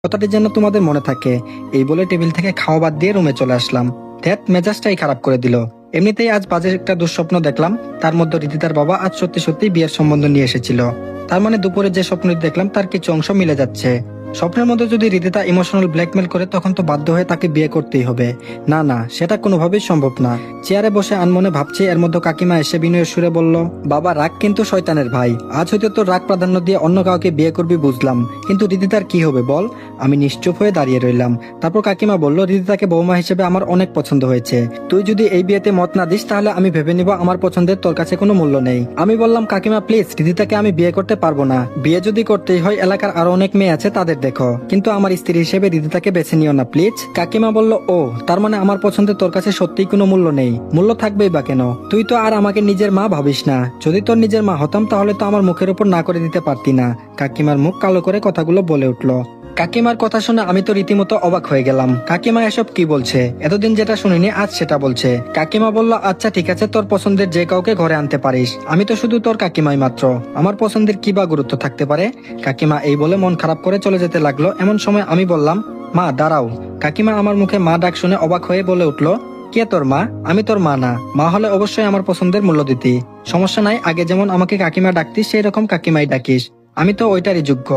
কথাটি যেন তোমাদের মনে থাকে। এই বলে টেবিল থেকে খাওয়া বাদ দিয়ে রুমে চলে আসলাম। ধ্যাত, মেজাজটাই খারাপ করে দিল। এমনিতেই আজ বাজে একটা দুঃস্বপ্ন দেখলাম। তার মধ্যে রিদিতার বাবা আজ সত্যি সত্যি বিয়ের সম্বন্ধ নিয়ে এসেছিল। তার মানে দুপুরে যে স্বপ্নটি দেখলাম তার কিছু অংশ মিলে যাচ্ছে। স্বপ্নের মধ্যে যদি রিদিতা ইমোশনাল ব্ল্যাকমেল করে তখন তো বাধ্য হয়ে তাকে বিয়ে করতেই হবে। না না, সেটা কোনোভাবেই সম্ভব না। চেয়ারে বসে আনমনে ভাবছি, এর মধ্যে কাকিমা এসে বিনয়ের সুরে বলল, বাবা, রাগ কিন্তু শয়তানের ভাই। আজ হয়তো তোর রাগ প্রাধান্য দিয়ে অন্য কাউকে বিয়ে করবি বুঝলাম, কিন্তু রিদিতার কি হবে বল? আমি নিশ্চুপ হয়ে দাঁড়িয়ে রইলাম। তারপর কাকিমা বলল, রিদিতাকে বৌমা হিসেবে আমার অনেক পছন্দ হয়েছে। তুই যদি এই বিয়েতে মত না দিস তাহলে আমি ভেবে নিব আমার পছন্দের তোর কাছে কোনো মূল্য নেই। আমি বললাম, কাকিমা প্লিজ, রিদিতাকে আমি বিয়ে করতে পারবো না। বিয়ে যদি করতেই হয় এলাকার আরো অনেক মেয়ে আছে, তাদের দেখো, কিন্তু আমার স্ত্রী হিসেবে রিদিতাকে বেছে নিও না প্লিজ। কাকিমা বলল, ও তার মানে আমার পছন্দের তোর কাছে সত্যিই কোনো মূল্য নেই? মূল্য থাকবেই বা কেন? তুই তো আর আমাকে নিজের মা ভাবিস না। যদি তোর নিজের মা হতাম তাহলে তো আমার মুখের উপর না করে দিতে পারতি না। কাকিমার মুখ কালো করে কথাগুলো বলে উঠলো। কাকিমার কথা শুনে আমি তো রীতিমতো অবাক হয়ে গেলাম। কাকিমা এসব কি বলছে? এতদিন যেটা শুনিনি আজ সেটা বলছে। কাকিমা বলল, আচ্ছা ঠিক আছে, তোর পছন্দের যে কাউকে ঘরে আনতে পারিস। আমি তো শুধু তোর কাকিমাই মাত্র, আমার পছন্দের কি বা গুরুত্ব থাকতে পারে? কাকিমা এই বলে মন খারাপ করে চলে যেতে লাগলো। এমন সময় আমি বললাম, মা দাঁড়াও। কাকিমা আমার মুখে মা ডাক শুনে অবাক হয়ে বলে উঠলো, কে তোর মা? আমি তোর মা না। মা হলে অবশ্যই আমার পছন্দের মূল্য দিতি। সমস্যা নাই, আগে যেমন আমাকে কাকিমা ডাকতিস সেই রকম কাকিমাই ডাকিস। আমি তো ওইটারই যোগ্য।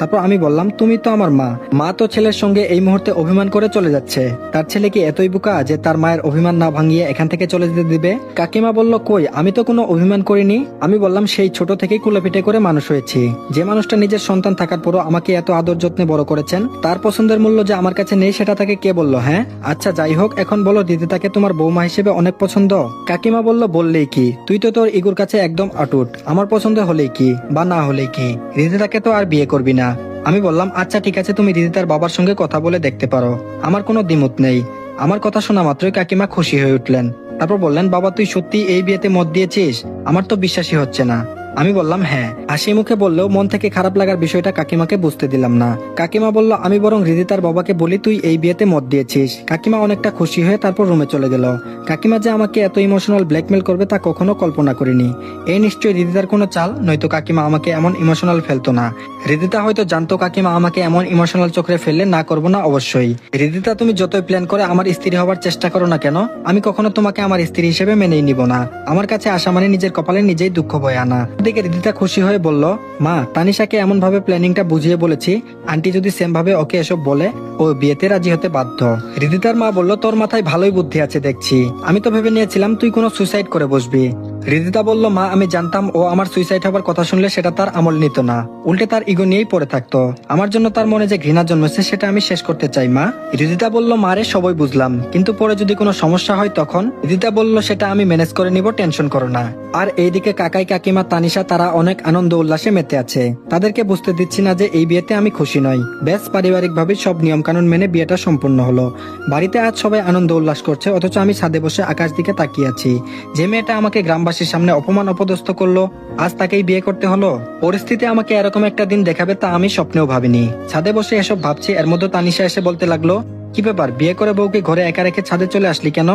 তারপর আমি বললাম, তুমি তো আমার মা। মা তো ছেলের সঙ্গে এই মুহূর্তে অভিমান করে চলে যাচ্ছে। তার ছেলে কি এতই বোকা যে তার মায়ের অভিমান না ভাঙিয়ে এখান থেকে চলে যেতে দিবে? কাকিমা বলল, কই, আমি তো কোনো অভিমান করিনি। আমি বললাম, সেই ছোট থেকেই কুলেপিঠে করে মানুষ হয়েছি। যে মানুষটা নিজের সন্তান থাকার পরও আমাকে এত আদর যত্নে বড় করেছেন, তার পছন্দের মূল্য যে আমার কাছে নেই সেটা তাকে কে বললো? হ্যাঁ, আচ্ছা যাই হোক, এখন বলো দিদিতাকে তোমার বৌমা হিসেবে অনেক পছন্দ? কাকিমা বলল, বললেই কি, তুই তো তোর ইগুর কাছে একদম অটুট। আমার পছন্দ হলেই কি বা না হলেই কি, দিদিতাকে তো আর বিয়ে করবি না। আমি বললাম, আচ্ছা ঠিক আছে, তুমি দিদিতার বাবার সঙ্গে কথা বলে দেখতে পারো, আমার কোনো দ্বিমত নেই। আমার কথা শোনা মাত্রই কাকিমা খুশি হয়ে উঠলেন। তারপর বললেন, বাবা তুই সত্যি এই বিয়েতে মত দিয়েছিস? আমার তো বিশ্বাসই হচ্ছে না। আমি বললাম, হ্যাঁ। হাসি মুখে বললেও মন থেকে খারাপ লাগার বিষয়টা কাকিমাকে বুঝতে দিলাম না। কাকিমা বলল, আমি বরং রিদিতার বাবাকে বলি তুই এই বিয়েতে মত দিয়েছিস। কাকিমা অনেকটা খুশি হয়ে তারপর রুমে চলে গেল। কাকিমা যে আমাকে এত ইমোশনাল ব্ল্যাকমেল করবে তা কখনো কল্পনা করিনি। এই নিশ্চয়ই রিদিতার কোনো চাল, নয়তো কাকিমা আমাকে এমন ইমোশনাল ফেলতো না। রিদিতা হয়তো জানতো কাকিমা আমাকে এমন ইমোশনাল চোখে ফেললে না করবো না অবশ্যই। রিদিতা, তুমি যতই প্ল্যান করে আমার স্ত্রী হবার চেষ্টা করো না কেন, আমি কখনো তোমাকে আমার স্ত্রী হিসেবে মেনেই নিব না। আমার কাছে আসা মানে নিজের কপালে নিজেই দুঃখ বয়ে আনা। দিকে রিদিতা খুশি হয়ে বলল, মা, তানিশাকে এমন ভাবে প্ল্যানিংটা বুঝিয়ে বলেছি, আন্টি যদি সেম ভাবে ওকে এসব বলে ও বিয়েতে রাজি হতে বাধ্য। রিদিতার মা বলল, তোর মাথায় ভালোই বুদ্ধি আছে দেখছি। আমি তো ভেবে নিয়েছিলাম তুই কোনো সুইসাইড করে বসবি। রিদিতা বলল, মা, আমি জানতাম ও আমার সুইসাইড হবার কথা শুনলে সেটা তার আমল নিত না, উল্টে তার ইগো নিয়েই পড়ে থাকতো। আমার জন্য তার মনে যে ঘৃণা জন্মেছে সেটা আমি শেষ করতে চাই মা। রিদিতা বলল, মারে সবই বুঝলাম, কিন্তু পরে যদি কোনো সমস্যা হয় তখন? রিদিতা বলল, সেটা আমি ম্যানেজ করে নিব, টেনশন করো না। আর এইদিকে কাকাই কাকিমা তানিশা তারা অনেক আনন্দ উল্লাসে মেতে আছে। তাদেরকে বুঝতে দিচ্ছি না যে এই বিয়েতে আমি খুশি নই। বেশ পারিবারিক ভাবে সব নিয়ম কানুন মেনে বিয়েটা সম্পূর্ণ হলো। বাড়িতে আজ সবাই আনন্দ উল্লাস করছে, অথচ আমি ছাদে বসে আকাশ দিকে তাকিয়ে আছি। যে মেয়েটা আমাকে গ্রামবাসীর সামনে অপমান অপদস্থ করলো, আজ তাকেই বিয়ে করতে হলো। পরিস্থিতি আমাকে এরকম একটা দিন দেখাবে তা আমি স্বপ্নেও ভাবিনি। ছাদে বসে এসব ভাবছি, এর মধ্যে তানিশা এসে বলতে লাগলো, কি ব্যাপার, বিয়ে করে বউকে ঘরে একা রেখে ছাদে চলে আসলি কেন?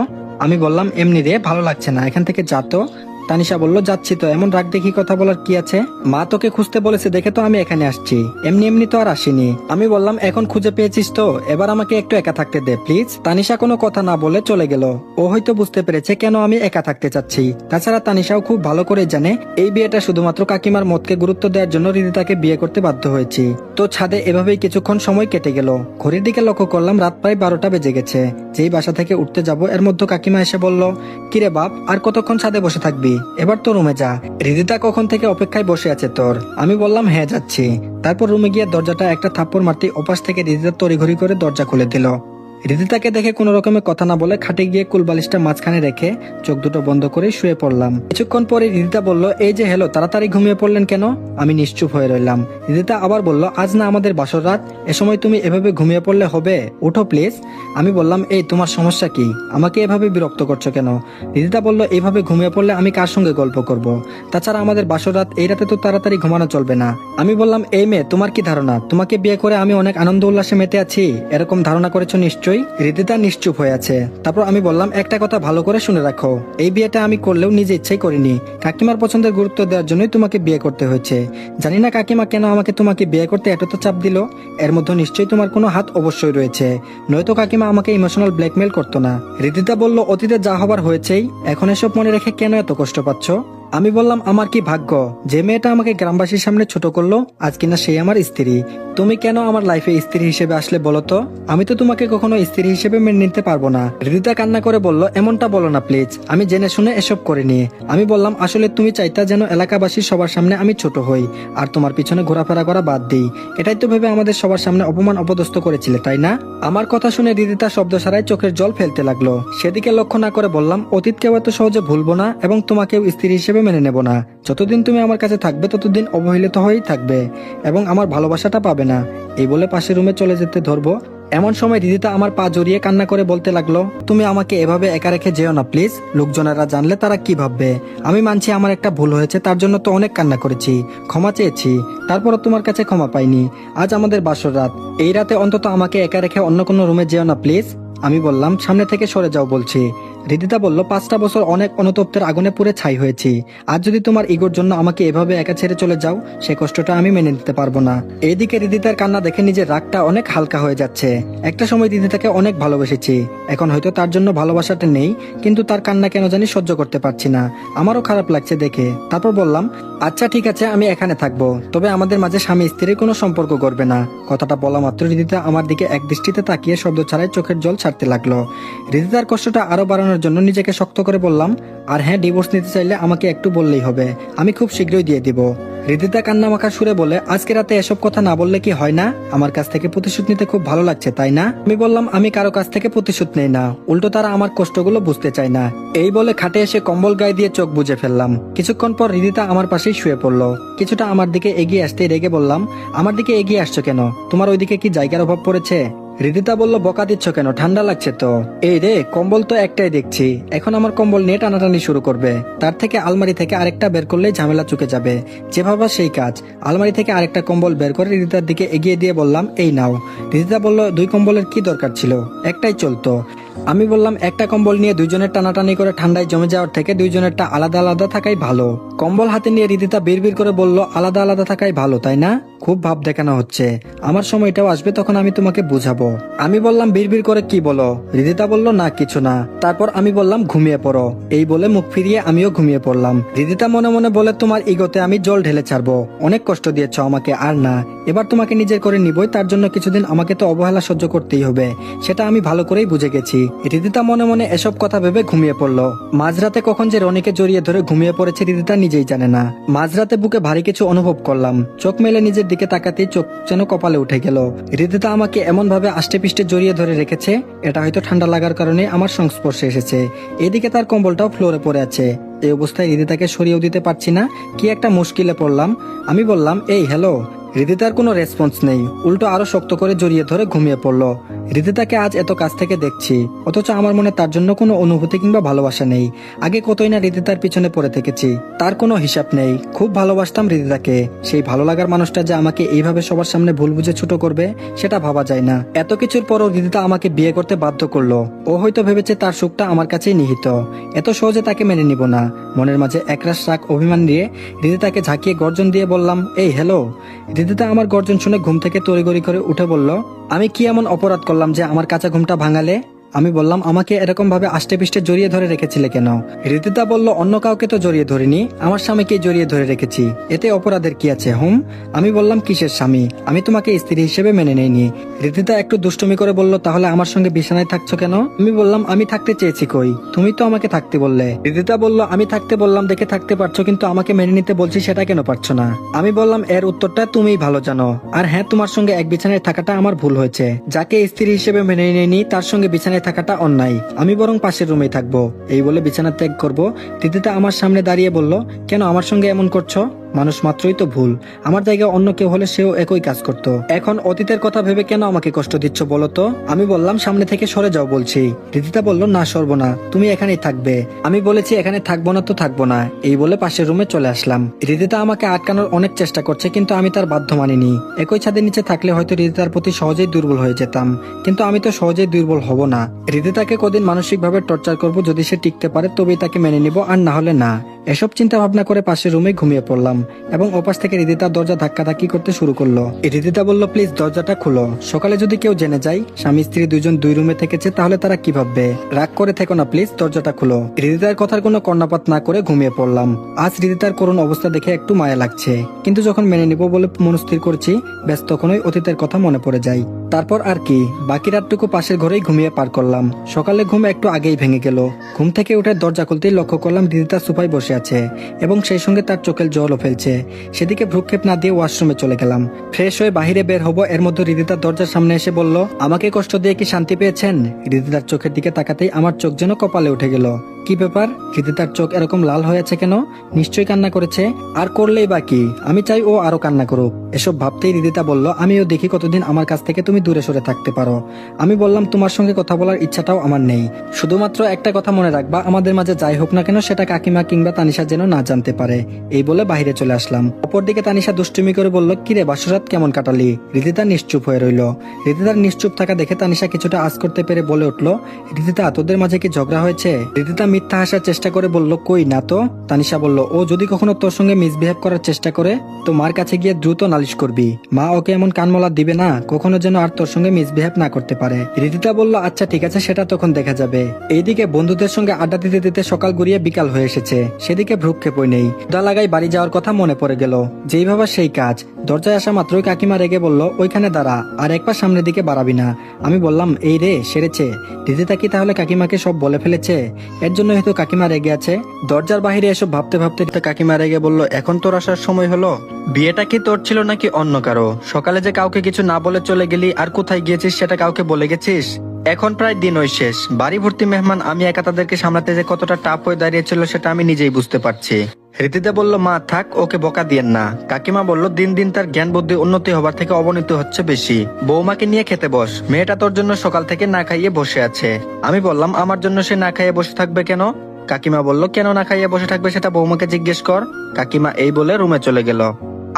আমি বললাম, এমনি রে, ভালো লাগছে না, এখান থেকে যা তো। তানিশা বলল, যাচ্ছি তো, এমন রাগ দেখি কথা বলার কি আছে? মা তোকে খুঁজতে বলেছে দেখে তো আমি এখানে আসছি, এমনি এমনি তো আর আসিনি। আমি বললাম, এখন খুঁজে পেয়েছিস তো, এবার আমাকে একটু একা থাকতে দে প্লিজ। তানিশা কোনো কথা না বলে চলে গেল। ও হয়তো বুঝতে পেরেছে কেন আমি একা থাকতে চাচ্ছি। তাছাড়া তানিশাও খুব ভালো করে জানে এই বিয়েটা শুধুমাত্র কাকিমার মতকে গুরুত্ব দেওয়ার জন্য রিদিতাকে বিয়ে করতে বাধ্য হয়েছি। তো ছাদে এভাবেই কিছুক্ষণ সময় কেটে গেল। ঘড়ির দিকে লক্ষ্য করলাম রাত প্রায় 12টা বেজে গেছে। যেই বাসা থেকে উঠতে যাব এর মধ্যে কাকিমা এসে বলল, কিরে বাপ, আর কতক্ষণ ছাদে বসে থাকবি? এবার তো রুমে যা, রিদিতা কখন থেকে অপেক্ষায় বসে আছে তোর। আমি বললাম, হ্যাঁ যাচ্ছি। তারপর রুমে গিয়ে দরজাটা একটা থাপ্পড় মারতে ওপাশ থেকে রিদিতা তড়িঘড়ি করে দরজা খুলে দিল। রিদিতাকে দেখে কোনো রকমের কথা না বলে খাটে গিয়ে কুলবালিশটা মাঝখানে রেখে চোখ দুটো বন্ধ করে শুয়ে পড়লাম। কিছুক্ষণ পরে রিদিতা বলল, এই যে হ্যালো, তাড়াতাড়ি ঘুমিয়ে পড়লেন কেন? আমি নিশ্চুপ হয়ে রইলাম। রিদিতা আবার বলল, আজ না আমাদের বাসর রাত, এ সময় তুমি এভাবে ঘুমিয়ে পড়লে হবে? উঠো প্লিজ। আমি বললাম, এই তোমার সমস্যা কি? আমাকে এভাবে বিরক্ত করছো কেন? রিদিতা বলল, এইভাবে ঘুমিয়ে পড়লে আমি কার সঙ্গে গল্প করব? তাছাড়া আমাদের বাসর রাত, এই রাতে তো তাড়াতাড়ি ঘুমানো চলবে না। আমি বললাম, এই মেয়ে, তোমার কি ধারণা তোমাকে বিয়ে করে আমি অনেক আনন্দ উল্লাসে মেতে আছি? এরকম ধারণা করেছো নিশ্চয়ই। নিশ্চয়ই? রিদিতা নিশ্চুপ হয়ে আছে। তারপর আমি বললাম, একটা কথা ভালো করে শুনে রাখো, এই বিয়েটা আমি করলেও নিজে ইচ্ছাই করিনি। কাকিমার পছন্দের গুরুত্ব দেওয়ার জন্যই তোমাকে বিয়ে করতে হয়েছে। জানি না কাকিমা কেন আমাকে তোমাকে বিয়ে করতে এত তো চাপ দিল। এর মধ্যে নিশ্চয়ই তোমার কোনো হাত অবশ্যই রয়েছে, নয়তো কাকিমা আমাকে ইমোশনাল ব্ল্যাকমেল করতো না। রিদিতা বলল, অতীতে যা হবার হয়েছেই, এখন এসব মনে রেখে কেন এত কষ্ট পাচ্ছ? আমি বললাম, আমার কি ভাগ্য যে মেয়েটা আমাকে গ্রামবাসীর সামনে ছোট করলো, আজ কিনা সেই আমার স্ত্রী। তুমি কেন আমার লাইফে স্ত্রী হিসেবে আসলে বলো তো? আমি তো তোমাকে কখনো স্ত্রী হিসেবে মেনে নিতে পারবো না। হৃদিতা কান্না করে বলল, এমনটা বলো না প্লিজ, আমি জেনে শুনে এসব করিনি। আমি বললাম, আসলে তুমি চাইতা যেন এলাকাবাসীর সবার সামনে আমি ছোট হই আর তোমার পিছনে ঘোরাফেরা করা বাদ দিই। এটাই তো ভেবে আমাদের সবার সামনে অপমান অপদস্থ করেছিলে, তাই না? আমার কথা শুনে হৃদিতা শব্দ ছাড়াই চোখের জল ফেলতে লাগলো। সেদিকে লক্ষ্য না করে বললাম, অতীতকেও এত সহজে ভুলবো না এবং তোমাকেও স্ত্রী হিসেবে মেনে নেব না। যতদিন তুমি আমার কাছে থাকবে ততদিন অবহেলিত হয়েই থাকবে এবং আমার ভালোবাসাটা পাবে না। এই বলে পাশের রুমে চলে যেতে ধরবো, এমন সময় রিদিতা আমার পা জড়িয়ে কান্না করে বলতে লাগলো, তুমি আমাকে এভাবে একা রেখে যেও না প্লিজ। লোকজনেরা জানলে তারা কি ভাববে? আমি মানছি আমার একটা ভুল হয়েছে, তার জন্য তো অনেক কান্না করেছি, ক্ষমা চেয়েছি, তারপরও তোমার কাছে ক্ষমা পাইনি। আজ আমাদের বাসর রাত, এই রাতে অন্তত আমাকে একা রেখে অন্য কোনো রুমে যেও না প্লিজ। আমি বললাম, সামনে থেকে সরে যাও বলছি। রিদিতা বলল, 5টা বছর অনেক অনুতপ্তের আগুনে পুড়ে ছাই হয়েছি। আজ যদি তোমার ইগোর জন্য আমাকে এভাবে একা ছেড়ে চলে যাও, সে কষ্টটা আমি মেনে নিতে পারবো না। এইদিকে রিদিতার কান্না দেখে নিজের রাগটা অনেক হালকা হয়ে যাচ্ছে। একটা সময় রিদিতাকে অনেক ভালোবেসেছি, এখন হয়তো তার জন্য ভালোবাসাটা নেই, কিন্তু তার কান্না কেন জানি সহ্য করতে পারছি না। আমারও খারাপ লাগছে দেখে। তারপর বললাম, আচ্ছা ঠিক আছে, আমি এখানে থাকবো, তবে আমাদের মাঝে স্বামী স্ত্রীর কোনো সম্পর্ক করবে না। কথাটা বলা মাত্র রিদিতা আমার দিকে এক দৃষ্টিতে তাকিয়ে শব্দ ছাড়াই চোখের জল ছাড়তে লাগলো। রিদিতার কষ্টটা আরো বাড়ানোর জন্য নিজেকে শক্ত করে বললাম, আর হ্যাঁ, ডিভোর্স নিতে চাইলে আমাকে একটু বললেই হবে, আমি খুব শীঘ্রই দিয়ে দিব। হৃদিতা কান্নামাখা সুরে বলে, আজকে রাতে এসব কথা না বললে কি হয় না? আমার কাছ থেকে প্রতিশোধ নিতে খুব ভালো লাগছে, তাই না? আমি বললাম, আমি কারো কাছ থেকে প্রতিশোধ নেই না, উল্টো তারা আমার কষ্টগুলো বুঝতে চায় না। এই বলে খাটে এসে কম্বল গায়ে দিয়ে চোখ বুজে ফেললাম। কিছুক্ষণ পর হৃদিতা আমার পাশেই শুয়ে পড়লো। কিছুটা আমার দিকে এগিয়ে আসতে রেগে বললাম, আমার দিকে এগিয়ে আসছো কেন? তোমার ওইদিকে কি জায়গার অভাব পড়েছে? হৃদিতা বলল, বকা দিচ্ছ কেন? ঠান্ডা লাগছে তো। এই রে, কম্বল তো একটাই দেখছি, এখন আমার কম্বল নিয়ে টানাটানি শুরু করবে। তার থেকে আলমারি থেকে আরেকটা বের করলেই ঝামেলা চুকে যাবে। যে ভাবা সেই কাজ। আলমারি থেকে আরেকটা কম্বল বের করে হৃদিতার দিকে এগিয়ে দিয়ে বললাম, এই নাও। হৃদিতা বলল, 2 কম্বলের কি দরকার ছিল? একটাই চলতো। আমি বললাম, একটা কম্বল নিয়ে দুইজনের টানাটানি করে ঠান্ডায় জমে যাওয়ার থেকে দুইজনেরটা আলাদা আলাদা থাকাই ভালো। কম্বল হাতে নিয়ে হৃদিতা বিড়বিড় করে বলল, আলাদা আলাদা থাকাই ভালো, তাই না? খুব ভাব দেখানো হচ্ছে। আমার সময়টাও আসবে, তখন আমি তোমাকে বুঝাবো। আমি বললাম, বিড়বিড় করে কি বলো? হৃদিতা বলল, না কিছু না। তারপর আমি বললাম, ঘুমিয়ে পড়ো। এই বলে মুখ ফিরিয়ে আমিও ঘুমিয়ে পড়লাম। হৃদিতা মনে মনে বলে, তোমার ইগোতে আমি জল ঢেলে ছাড়বো। অনেক কষ্ট দিয়েছ আমাকে, আর না, এবার তোমাকে নিজের করে নিবই। তার জন্য কিছুদিন আমাকে তো অবহেলা সহ্য করতেই হবে, সেটা আমি ভালো করেই বুঝে গেছি। হৃদিতা মনে মনে এসব কথা ভেবে ঘুমিয়ে পড়লো। মাঝরাতে কখন যে রনিকে জড়িয়ে ধরে ঘুমিয়ে পড়েছে হৃদিতা নিজেই জানে না। মাঝরাতে বুকে ভারী কিছু অনুভব করলাম। চোখ মেলে নিজের দিকে তাকাতেই চোখ যেন কপালে উঠে গেল। হৃদিতা আমাকে এমন ভাবে আষ্টে পিষ্টে জড়িয়ে ধরে রেখেছে, এটা হয়তো ঠান্ডা লাগার কারণে আমার সংস্পর্শে এসেছে। এদিকে তার কম্বলটাও ফ্লোরে পড়ে আছে। এই অবস্থায় হৃদিতাকে সরিয়েও দিতে পারছি না, কি একটা মুশকিলে পড়লাম। আমি বললাম, এই হ্যালো। হৃদিতার কোনো রেসপন্স নেই, উল্টো আরো শক্ত করে জড়িয়ে ধরে ঘুমিয়ে পড়লো। হৃদিতাকে আজ এত কাছ থেকে দেখছি, অথচ আমার মনে তার জন্য কোনো অনুভূতি কিংবা ভালোবাসা নেই। আগে কতই না হৃদিতার পিছনে পড়ে থেকেছি, তার কোনো হিসাব নেই। খুব ভালোবাসতাম হৃদিতাকে। সেই ভালো লাগার মানুষটা যে আমাকে এইভাবে সবার সামনে ভুল বুঝে ছোট করবে, সেটা ভাবা যায় না। এত কিছুর পরও হৃদিতা আমাকে বিয়ে করতে বাধ্য করলো। ও হয়তো ভেবেছে তার সুখটা আমার কাছেই নিহিত। এত সহজে তাকে মেনে নিব না। মনের মাঝে একরাশ রাগ অভিমান নিয়ে হৃদিতাকে ঝাঁকিয়ে গর্জন দিয়ে বললাম, এই হ্যালো। হৃদিতা আমার গর্জন শুনে ঘুম থেকে তড়িগড়ি করে উঠে বলল, আমি কি এমন অপরাধ করলাম যে আমার কাঁচা ঘুমটা ভাঙালে? আমি বললাম, আমাকে এরকম ভাবে আষ্টে পিষ্টে জড়িয়ে ধরে রেখেছিলে কেন? হৃদিতা বলল, অন্য কাউকে তো জড়িয়ে ধরিনি, আমার স্বামীকে জড়িয়ে ধরে রেখেছি, এতে অপরাধের কি আছে হুম? আমি বললাম, কিসের স্বামী? আমি তোমাকে স্ত্রী হিসেবে মেনে নেইনি। হৃদিতা একটু দুষ্টুমি করে বলল, তাহলে আমার সঙ্গে বিছানায় থাকছো কেন? আমি বললাম, আমি থাকতে চেয়েছি কই, তুমি তো আমাকে থাকতে বললে। হৃদিতা বলল, আমি থাকতে বললাম দেখে থাকতে পারছো, কিন্তু আমাকে মেনে নিতে বলছি সেটা কেন পারছো না? আমি বললাম, এর উত্তরটা তুমিই ভালো জানো। আর হ্যাঁ, তোমার সঙ্গে এক বিছানায় থাকাটা আমার ভুল হয়েছে। যাকে স্ত্রী হিসেবে মেনে নেইনি তার সঙ্গে বিছানায় থাকাটা অন্যায়। আমি বরং পাশের রুমেই থাকবো। এই বলে বিছানা ত্যাগ করবো। হৃদিতা আমার সামনে দাঁড়িয়ে বলল, কেন আমার সঙ্গে এমন করছো? মানুষ মাত্রই তো ভুল। আমার জায়গায় অন্য কেউ হলে সেও একই কাজ করত। এখন অতীতের কথা ভেবে কেন আমাকে কষ্ট দিচ্ছ বলো তো? আমি বললাম সামনে থেকে সরে যাও বলছি। রিদিতা বলল না সরবো না, তুমি এখানেই থাকবে। আমি বলেছি এখানে থাকবো না তো থাকবো না, এই বলে পাশের রুমে চলে আসলাম। রিদিতা আমাকে আটকানোর অনেক চেষ্টা করছে, কিন্তু আমি তার বাধ্য মানিনি। একই ছাদের নিচে থাকলে হয়তো রিদিতার প্রতি সহজেই দুর্বল হয়ে যেতাম, কিন্তু আমি তো সহজেই দুর্বল হব না। রিদিতাকে কদিন মানসিকভাবে টর্চার করব, যদি সে টিকতে পারে তবেই তাকে মেনে নিব, আর না হলে না। এসব চিন্তা ভাবনা করে পাশের রুমে ঘুমিয়ে পড়লাম এবং ওপাশ থেকে রিদিতার দরজা ধাক্কাধাক্কি করতে শুরু করলো। রিদিতা বলল প্লিজ দরজাটা খুলো, সকালে যদি কেউ জেনে যায় স্বামী স্ত্রী দুজন দুই রুমে থেকেছে তাহলে তারা কি ভাববে। রাগ করে থেকো না প্লিজ, দরজাটা খুলো। রিদিতার কথার কোনো কর্ণপাত না করে ঘুমিয়ে পড়লাম। আজ রিদিতার করুণ অবস্থা দেখে একটু মায়া লাগছে, কিন্তু যখন মেনে নিব বলে মনস্থির করছি, ব্যাস তখনই অতীতের কথা মনে পড়ে যায়। তারপর আর কি, বাকি রাতটুকু পাশের ঘরেই ঘুমিয়ে পার করলাম। সকালে ঘুম একটু আগেই ভেঙে গেল। ঘুম থেকে উঠে দরজা খুলতেই লক্ষ্য করলাম রিদিতা সোফায় বসে আছে এবং সেই সঙ্গে তার চোখের জলও ফেলছে। সেদিকে ভ্রুক্ষেপ না দিয়ে ওয়াশরুমে চলে গেলাম। ফ্রেশ হয়ে বাহিরে বের হবো, এর মধ্যে রিদিতার দরজার সামনে এসে বলল আমাকে কষ্ট দিয়ে কি শান্তি পেয়েছেন? রিদিতার চোখের দিকে তাকাতেই আমার চোখ যেন কপালে উঠে গেল। কি ব্যাপার, রিদিতার চোখ এরকম লাল হয়েছে কেন? নিশ্চয়ই কান্না করেছে, আর করলেই বা কি, আমি চাই ও আরো কান্না করুক। এসব ভাবতেই রিদিতা বলল আমিও দেখি কতদিন আমার কাছ থেকে তুমি দূরে সরে থাকতে পারো। আমি বললাম তোমার সঙ্গে কথা বলার ইচ্ছাটাও আমার নেই, শুধুমাত্র একটা কথা মনে রাখবা, আমাদের মাঝে যাই হোক না কেন সেটা কাকিমা কিংবা তানিশা যেন না জানতে পারে। এই বলে বাইরে চলে আসলাম। অপরদিকে তানিশা দুষ্টুমি করে বলল কিরে বাসরাত কেমন কাটালি? রিদিতা নিশ্চুপ হয়ে রইল। রিদিতার নিশ্চুপ থাকা দেখে তানিশা কিছুটা আঁচ করতে পেরে বলে উঠল রিদিতা তোদের মাঝে কি ঝগড়া হয়েছে? রিদিতা মিথ্যা হাসার চেষ্টা করে বলল কই না তো। তানিশা বলল ও যদি কখনো তোর সঙ্গে মিসবিহেভ করার চেষ্টা করে তো মার কাছে গিয়ে দ্রুত নালিশ করবি, মা ওকে এমন কানমলা দিবে না কখনো যেন আর তোর সঙ্গে মিসবিহেভ না করতে পারে। রিদিতা বলল আচ্ছা ঠিক আছে, সেটা তখন দেখা যাবে। এইদিকে বন্ধুদের সঙ্গে আড্ডা দিতে দিতে সকাল গড়িয়ে বিকাল হয়ে এসেছে, সেদিকে ভ্রুক্ষেপই নেই। দা লাগাই বাড়ি যাওয়ার কথা মনে পড়ে গেল, যেই ভাবা সেই কাজ। দরজায় আসা মাত্রই কাকিমা রেগে বলল ওইখানে দাঁড়া, আর একবার সামনের দিকে বাড়াবি না। আমি বললাম এই রে সেরেছে। রিদিতা কি তাহলে কাকিমাকে সব বলে ফেলেছে? এর জন্য হয়তো কাকিমা রেগে আছে। দরজার বাহিরে এসব ভাবতে ভাবতে কাকিমা রেগে বলল এখন তোর আসার সময় হলো? বিয়েটা কি তোর ছিল নাকি অন্য কারো? সকালে যে কাউকে কিছু না বলে চলে গেলি, আর কোথায় গিয়েছিস সেটা কাউকে বলে গেছিস? এখন প্রায় দিন ওই শেষ, বাড়ি ভর্তি মেহমান, আমি একা তাদেরকে সামলাতে যে কতটা টাফ হয়ে দাঁড়িয়েছিল সেটা আমি নিজেই বুঝতে পারছি। রিদিতা বলল মা থাক, ওকে বকা দিয়েন না। কাকিমা বলল দিন দিন তার জ্ঞান বুদ্ধি উন্নতি হবার থেকে অবনতি হচ্ছে বেশি। বৌমাকে নিয়ে খেতে বস, মেয়েটা তোর জন্য সকাল থেকে না খাইয়ে বসে আছে। আমি বললাম আমার জন্য সে না খাইয়ে বসে থাকবে কেন? কাকিমা বলল কেন না খাইয়ে বসে থাকবে সেটা বৌমাকে জিজ্ঞেস কর। কাকিমা এই বলে রুমে চলে গেল।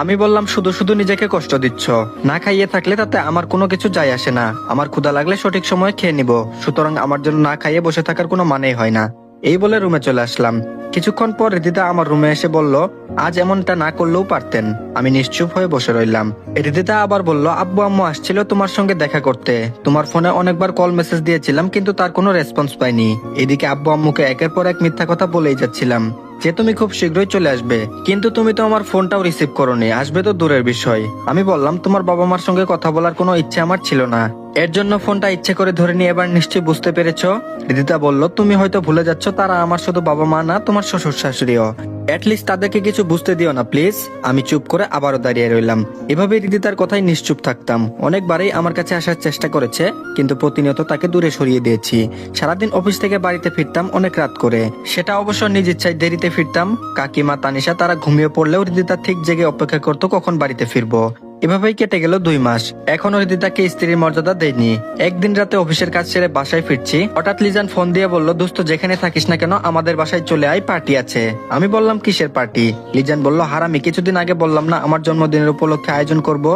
আমি বললাম শুধু শুধু নিজেকে কষ্ট দিচ্ছ, না খাইয়ে থাকলে তাতে আমার কোনো কিছু যায় আসে না। আমার ক্ষুধা লাগলে সঠিক সময়ে খেয়ে নিব, সুতরাং আমার জন্য না খাইয়ে বসে থাকার কোনো মানেই হয় না। এই বলে রুমে চলে আসলাম। কিছুক্ষণ পর রিদিতা আমার রুমে এসে বলল আজ এমনটা না করলেও পারতেন। আমি নিশ্চুপ হয়ে বসে রইলাম। রিদিতা আবার বলল আব্বু আম্মু আসছিল তোমার সঙ্গে দেখা করতে, তোমার ফোনে অনেকবার কল মেসেজ দিয়েছিলাম কিন্তু তার কোনো রেসপন্স পাইনি। এদিকে আব্বু আম্মুকে একের পর এক মিথ্যা কথা বলেই যাচ্ছিলাম যে তুমি খুব শীঘ্রই চলে আসবে, কিন্তু তুমি তো আমার ফোনটাও রিসিভ করোনি, আসবে তো দূরের বিষয়। আমি বললাম তোমার বাবা মার সঙ্গে কথা বলার কোনো ইচ্ছে আমার ছিল না, এর জন্য ফোনটা ইচ্ছে করে ধরে নিয়ে এবার নিশ্চয়ই বুঝতে পেরেছো। রিদিতা বলল তুমি হয়তো ভুলে যাচ্ছ তারা আমার শুধু বাবা মা না, তোমার শ্বশুর শাশুড়িও। অ্যাটলিস্ট তাদেরকে কিছু বুঝতে দিও না প্লিজ। আমি চুপ করে আবারও দাঁড়িয়ে রইলাম। এভাবে রিদিতার কথাই নিশ্চুপ থাকতাম। অনেকবারই আমার কাছে আসার চেষ্টা করেছে, কিন্তু প্রতিনিয়ত তাকে দূরে সরিয়ে দিয়েছি। সারাদিন অফিস থেকে বাড়িতে ফিরতাম অনেক রাত করে, সেটা অবশ্য নিজ ইচ্ছায় দেরিতে ফিরতাম। কাকিমা তানিশা তারা ঘুমিয়ে পড়লেও রিদিতা ঠিক জেগে অপেক্ষা করতো কখন বাড়িতে ফিরবো। এভাবেই কেটে গেল 2 মাস। এখনো রিদিতাকে স্ত্রীর মর্যাদা দেয়নি। একদিন রাতে অফিসের কাজ সেরে বাসায় ফিরছি, হঠাৎ লিজান ফোন দিয়ে বলল দোস্ত যেখানে থাকিস না কেন আমাদের বাসায় চলে আয়, পার্টি আছে। আমি বললাম কিসের পার্টি? লিজান বলল হারামি, কিছুদিন আগে বললাম না আমার জন্মদিনের উপলক্ষে আয়োজন করব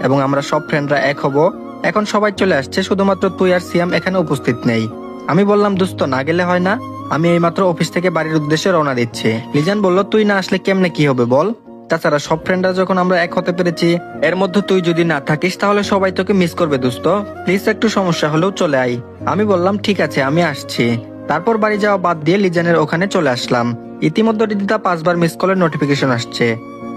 এবং আমরা সব ফ্রেন্ডরা এক হব। এখন সবাই চলে আসছে, শুধুমাত্র তুই আর সিয়াম এখানে উপস্থিত নেই। আমি বললাম দোস্ত না গেলে হয় না, আমি এইমাত্র অফিস থেকে বাড়ির উদ্দেশ্যে রওনা দিচ্ছি। লিজান বলল তুই না আসলে কেমনে কি হবে বল? তাছাড়া সব ফ্রেন্ডরা যখন আমরা এক হতে পেরেছি, এর মধ্যে তুই যদি না থাকিস তাহলে সবাই তোকে মিস করবে দোস্ত, প্লিজ একটু সমস্যা হলেও চলে আয়। আমি বললাম ঠিক আছে আমি আসছি। তারপর বাড়ি যাওয়া বাদ দিয়ে লিজানের ওখানে চলে আসলাম। ইতিমধ্যে রিদিতা 5 বার মিস কলের নোটিফিকেশন আসছে।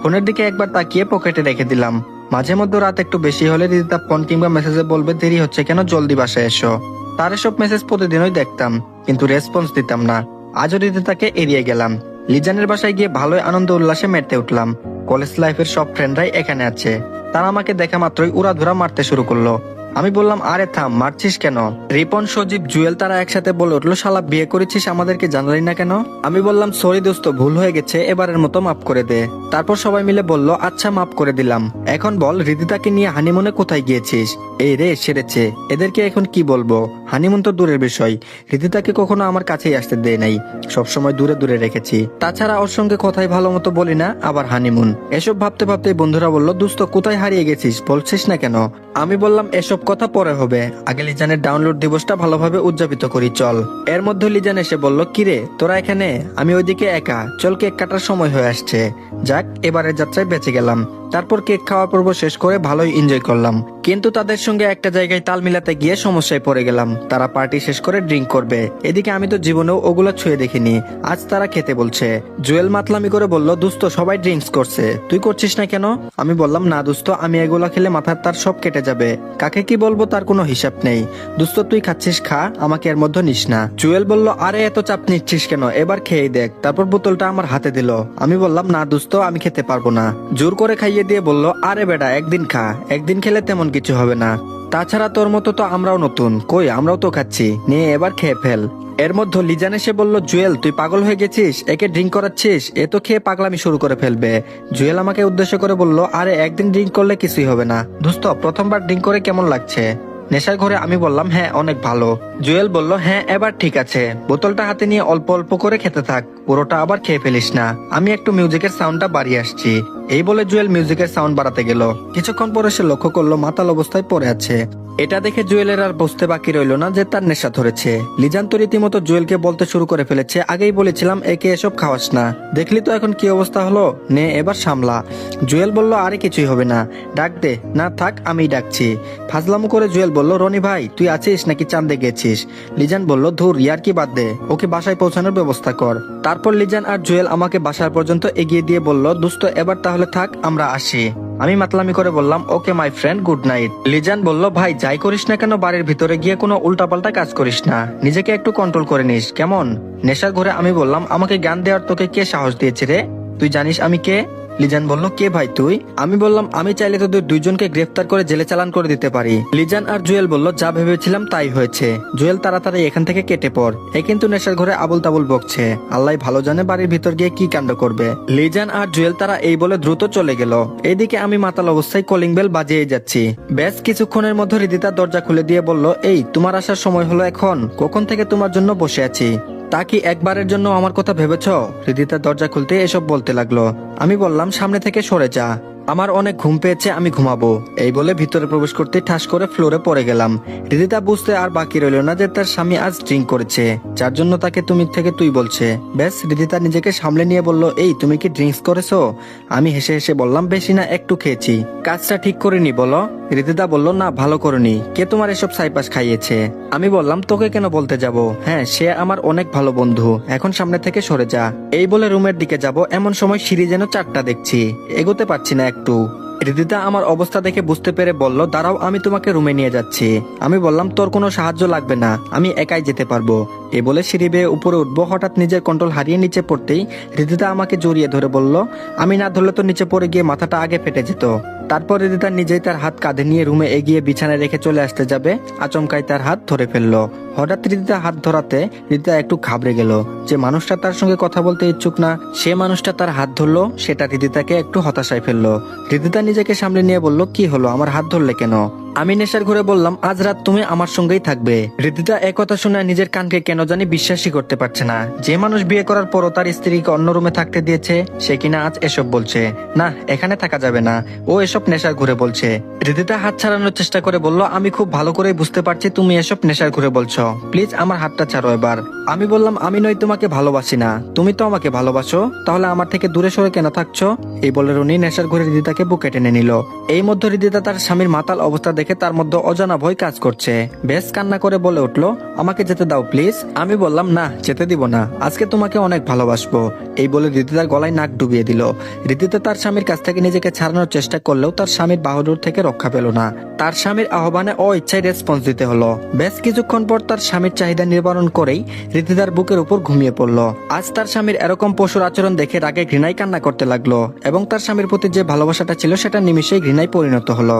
ফোনের দিকে একবার তাকিয়ে পকেটে রেখে দিলাম। মাঝে মধ্যে রাত একটু বেশি হলে রিদিতা ফোন কিংবা মেসেজে বলবে দেরি হচ্ছে কেন, জলদি বাসায় এসো। তার এসব মেসেজ প্রতিদিনই দেখতাম, কিন্তু রেসপন্স দিতাম না। আজও রিদিতাকে এড়িয়ে গেলাম। লিজানের বাসায় গিয়ে ভালোই আনন্দ উল্লাসে মেতে উঠলাম। কলেজ লাইফের সব ফ্রেন্ডরাই এখানে আছে। তারা আমাকে দেখা মাত্রই উড়াধুরা মারতে শুরু করলো। আমি বললাম আরে থাম, মারছিস কেন? রিপন, সজীব, জুয়েল তারা একসাথে বলে উঠলো, শালা বিয়ে করেছিস আমাদেরকে জানালি না কেন? আমি বললাম সরি দোস্ত, ভুল হয়ে গেছে, এবারের মতো মাফ করে দে। তারপর সবাই মিলে বলল আচ্ছা মাফ করে দিলাম। এখন বল রিদিতাকে নিয়ে হানিমুনে কোথায় গিয়েছিস? এই রে সেরেছে, এদেরকে এখন কি বলবো? হানিমুন তো দূরের বিষয়, রিদিতাকে কখনো আমার কাছেই আসতে দেয় নাই, সবসময় দূরে দূরে রেখেছি। তাছাড়া ওর সঙ্গে কথাই ভালো মতো বলি না, আবার হানিমুন। এসব ভাবতে ভাবতে বন্ধুরা বলল দোস্ত কোথায় হারিয়ে গেছিস, বলছিস না কেন? আমি বললাম এসব কথা পরে হবে, আগে লিজানের ডাউনলোড দিবসটা ভালোভাবে উদযাপিত করি চল। এর মধ্যে লিজান এসে বলল কিরে তোরা এখানে, আমি ওইদিকে একা, চল কেক কাটার সময় হয়ে আসছে। যাক এবারের যাত্রায় বেঁচে গেলাম। তারপর কেক খাওয়া পর্ব শেষ করে ভালোই এনজয় করলাম, কিন্তু তাদের সঙ্গে একটা জায়গায় তাল মিলাতে গিয়ে সমস্যায় পড়ে গেলাম। তারা পার্টি শেষ করে ড্রিঙ্ক করবে, এদিকে আমি তো জীবনেও ওগুলো ছুঁয়ে দেখিনি, আজ তারা খেতে বলছে। জুয়েল মাতলামি করে বলল দোস্ত সবাই ড্রিঙ্কস করছে, তুই করছিস না কেন? আমি বললাম না দোস্ত, আমি এগুলা খেলে মাথার তার সব কেটে যাবে, কাকে কি বলবো তার কোনো হিসাব নেই। দোস্ত তুই খাচ্ছিস খা, আমাকে এর মধ্যে নিস না। জুয়েল বলল আরে এত চাপ নিচ্ছিস কেন, এবার খেয়ে দেখ। তারপর বোতলটা আমার হাতে দিল, আমি বললাম না দোস্ত আমি খেতে পারবো না। জোর করে খাইয়ে দিয়ে বলল আরে বেটা একদিন খা, একদিন খেলে তেমন কিছু হবে না, তাছাড়া তোর মতো তো আমরাও নতুন, কই আমরাও তো খাচ্ছি, নিয়ে এবার খেয়ে ফেল। এর মধ্যে লিজান এসে বলল জুয়েল তুই পাগল হয়ে গেছিস, একে ড্রিঙ্ক করাচ্ছিস, এ তো খেয়ে পাগলামি শুরু করে ফেলবে। জুয়েল আমাকে উদ্দেশ্য করে বলল আরে একদিন ড্রিঙ্ক করলে কিছুই হবে না দোস্ত, প্রথমবার ড্রিঙ্ক করে কেমন লাগছে? নেশার ঘরে আমি বললাম হ্যাঁ অনেক ভালো। জুয়েল বলল হ্যাঁ এবার ঠিক আছে, বোতলটা হাতে নিয়ে অল্প অল্প করে খেতে থাক, পুরোটা আবার খেয়ে ফেলিস না, আমি একটু মিউজিকের সাউন্ডটা বাড়িয়ে আসছি। এই বলে জুয়েল মিউজিকের সাউন্ড বাড়াতে গেল, কিছুক্ষণ পরে সে লক্ষ্য করলো মাতাল অবস্থায় পড়ে আছে। এটা দেখে জুয়েলের আর বুঝতে বাকি রইলো না যে তার নেশা ধরেছে। লিজান তো রীতিমতো জুয়েলকে বলতে শুরু করে ফেলেছে, আগেই বলেছিলাম একে এসব খাওয়াস না, দেখলি তো এখন কি অবস্থা হলো, নে এবার সামলা। জুয়েল বলল আরে কিছুই হবে না, ডাক দে। না থাক আমি ডাকছি। ফাজলামো করে জুয়েল বলল রনি ভাই তুই আছিস নাকি চাঁদে গেছিস? লিজান বলল ধুর ইয়ার কি বাদ দে, ওকে বাসায় পৌঁছানোর ব্যবস্থা কর। তারপর লিজান আর জুয়েল আমাকে বাসার পর্যন্ত এগিয়ে দিয়ে বলল দোস্ত এবার তাহলে থাক আমরা আসি। আমি মাতলামি করে বললাম okay my friend good night. লিজান বলল ভাই যাই করিস না কেন বাড়ির ভিতরে গিয়ে কোনো উল্টাপাল্টা কাজ করিস না, নিজেকে একটু কন্ট্রোল করে নিস কেমন? নেশার ঘরে আমি বললাম আমাকে জ্ঞান দেওয়ার তোকে কে সাহস দিয়েছে রে, তুই জানিস আমি কে? লিজান বলল কে ভাই তুই? আমি বললাম আমি চাইলে তোদের দুইজনকে গ্রেফতার করে জেলে চালান করে দিতে পারি। লিজান আর জুয়েল বলল যা ভেবেছিলাম তাই হয়েছে। জুয়েল তাড়াতাড়ি এখান থেকে কেটে পড়, এ কিন্তু নেশার ঘরে আবুল তাবুল বকছে, আল্লাহ ভালো জানে বাড়ির ভিতর গিয়ে কি কাণ্ড করবে। লিজান আর জুয়েল তারা এই বলে দ্রুত চলে গেল। এইদিকে আমি মাতাল অবস্থায় কলিং বেল বাজিয়ে যাচ্ছি। বেশ কিছুক্ষণের মধ্যে রিদিতা দরজা খুলে দিয়ে বলল এই তোমার আসার সময় হলো এখন, কখন থেকে তোমার জন্য বসে আছি, তা কি একবারের জন্য আমার কথা ভেবেছ? হৃদিতা দরজা খুলতে এসব বলতে লাগলো। আমি বললাম সামনে থেকে সরে যা, আমার অনেক ঘুম পেয়েছে, আমি ঘুমাবো। এই বলে ভিতরে প্রবেশ করতে ঠাস করে ফ্লোরে পড়ে গেলাম। হৃদিতা বুঝতে আর বাকি রইল না যে তার স্বামী আজ ড্রিঙ্ক করেছে, যার জন্য তাকে তুমি থেকে তুই বলছে। ব্যাস হৃদিতা নিজেকে সামলে নিয়ে বলল এই তুমি কি ড্রিঙ্কস করেছো? আমি হেসে হেসে বললাম বেশি না একটু খেয়েছি, কাজটা ঠিক করিনি বলো। হৃদিতা বলল না ভালো করনি, কে তোমার এসব সাইপাস খাইয়েছে? আমি বললাম তোকে কেন বলতে যাব, হ্যাঁ সে আমার অনেক ভালো বন্ধু, এখন সামনে থেকে সরে যা। এই বলে রুমের দিকে যাব এমন সময় সিঁড়ি যেন চারটা দেখছি, এগোতে পারছি না একটু। হৃদিতা আমার অবস্থা দেখে বুঝতে পেরে বলল দাঁড়াও আমি তোমাকে রুমে নিয়ে যাচ্ছি। আমি বললাম তোর কোনো সাহায্য লাগবে না, আমি একাই যেতে পারবো। এ বলে সিঁড়ি বেয়ে উপরে উঠবো, হঠাৎ নিজের কন্ট্রোল হারিয়ে নিচে পড়তেই হৃদিতা আমাকে জড়িয়ে ধরে বলল আমি না ধরলে তো নিচে পড়ে গিয়ে মাথাটা আগে ফেটে যেত। তারপর হৃদিতা নিজেই তার হাত কাঁধে নিয়ে রুমে এগিয়ে বিছানায় রেখে চলে আসতে যাবে, আচমকাই তার হাত ধরে ফেললো। হঠাৎ হৃদিতা হাত ধরাতে হৃদিতা একটু ঘাবড়ে গেল। যে মানুষটা তার সঙ্গে কথা বলতে ইচ্ছুক না, সে মানুষটা তার হাত ধরলো, সেটা হৃদিতাকে একটু হতাশায় ফেললো। হৃদিতা নিজেকে সামলে নিয়ে বলল কি হলো, আমার হাত ধরলে কেন? আমি নেশার ঘরে বললাম আজ রাত তুমি আমার সঙ্গেই থাকবে। হৃদিতা একথা শুনে নিজের কানকে কেন জানি বিশ্বাসই করতে পারছে না। যে মানুষ বিয়ে করার পরও তার স্ত্রীকে অন্য রুমে থাকতে দিয়েছে, সে কিনা আজ এসব বলছে। না এখানে থাকা যাবে না, ও এসব নেশার ঘুরে বলছে। হৃদিতা হাত ছাড়ানোর চেষ্টা করে বলল আমি খুব ভালো করে বুঝতে পারছি তুমি এসব নেশার ঘুরে বলছো, প্লিজ আমার হাতটা ছাড়ো এবার। আমি বললাম আমি নই তোমাকে ভালোবাসি না, তুমি তো আমাকে ভালোবাসো, তাহলে আমার থেকে দূরে সরে কেন থাকছো? এই বলে রুনি নেশার ঘরে হৃদিতাকে বুকে টেনে নিল। এই মধ্যে হৃদিতা তার স্বামীর মাতাল অবস্থা দেখে তার মধ্যে অজানা ভয় কাজ করছে। বেশ কান্না করে বলে উঠলো আমাকে যেতে দাও প্লিজ। আমি বললাম না যেতে দিব না, আজকে তোমাকে অনেক ভালোবাসবো। এই বলে হৃদিতার গলায় নাক ডুবিয়ে দিল। হৃদিতা তার স্বামীর কাছ থেকে নিজেকে ছাড়ানোর চেষ্টা করলেও তার স্বামীর বাহুডোর থেকে রক্ষা পেল না। তার স্বামীর আহ্বানে ইচ্ছায় রেসপন্স দিতে হলো। বেশ কিছুক্ষণ পর তার স্বামীর চাহিদা নিবারণ করেই হৃদিতার বুকের উপর ঘুমিয়ে পড়ল। আজ তার স্বামীর এরকম পশুর আচরণ দেখে রাগে ঘৃণায় কান্না করতে লাগলো এবং তার স্বামীর প্রতি যে ভালোবাসাটা ছিল সেটা নিমিষেই ঘৃণায় পরিণত হলো।